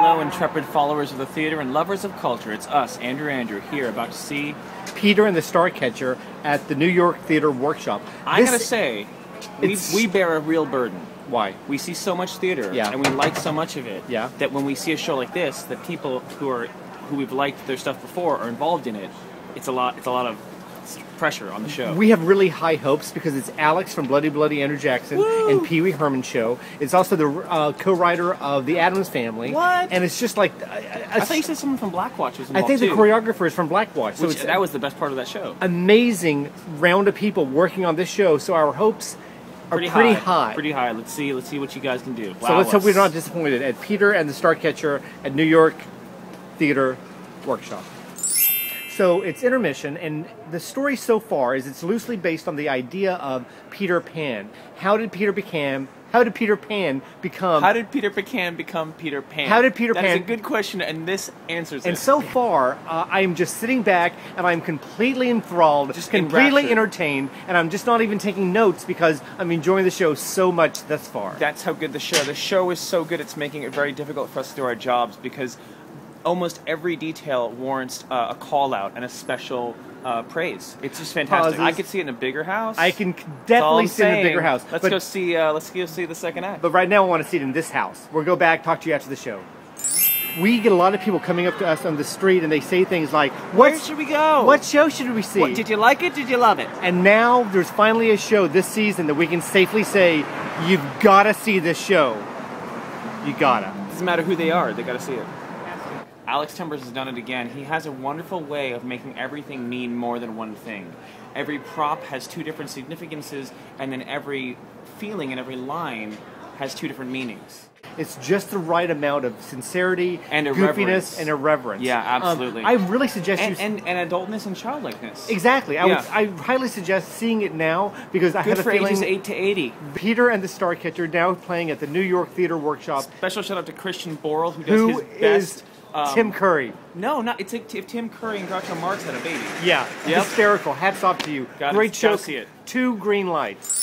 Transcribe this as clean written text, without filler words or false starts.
Hello, intrepid followers of the theater and lovers of culture. It's us, Andrew here, about to see Peter and the Starcatcher at the New York Theater Workshop. I gotta say, we bear a real burden. Why? We see so much theater, Yeah. and we like so much of it, Yeah. that when we see a show like this, that people who we've liked their stuff before are involved in it. It's a lot of pressure on the show. We have really high hopes because it's Alex from Bloody Bloody Andrew Jackson Woo! and Pee Wee Herman Show. It's also the co-writer of The Addams Family. What? And it's just like... I thought you said someone from Blackwatch was involved I think too. the choreographer is from Blackwatch. So That was the best part of that show. Amazing round of people working on this show, so our hopes are pretty high. Pretty high. Let's see what you guys can do. So let's hope we're not disappointed at Peter and the Starcatcher at New York Theater Workshop. So it's intermission, and the story so far is it's loosely based on the idea of Peter Pan. How did Peter Pan become? How did Peter Pan become Peter Pan? How did Peter Pan? That is a good question, and this answers it. And so far, I am just sitting back, and I'm completely enthralled, just completely entertained, and I'm just not even taking notes because I'm enjoying the show so much thus far. That's how good the show is. So good, it's making it very difficult for us to do our jobs because almost every detail warrants a call out and a special praise. It's just fantastic. I could see it in a bigger house. I can definitely see it in a bigger house. Let's go see the second act. But right now, I want to see it in this house. We'll go back, talk to you after the show. We get a lot of people coming up to us on the street, and they say things like, "Where should we go? What show should we see? Did you like it? Did you love it?" And now there's finally a show this season that we can safely say, you've got to see this show. You gotta. Doesn't matter who they are. They got to see it. Alex Timbers has done it again. He has a wonderful way of making everything mean more than one thing. Every prop has two different significances, and then every feeling and every line has two different meanings. It's just the right amount of sincerity, and goofiness, and irreverence. Yeah, absolutely. I really suggest and adultness and childlikeness. Exactly. I highly suggest seeing it now because I have a feeling. Ages 8 to 80. Peter and the Starcatcher now playing at the New York Theater Workshop. Special shout out to Christian Borle who does his best. Tim Curry. No, not it's like if Tim Curry and Groucho Marx had a baby. Yeah, hysterical. Hats off to you. Great show. Two green lights.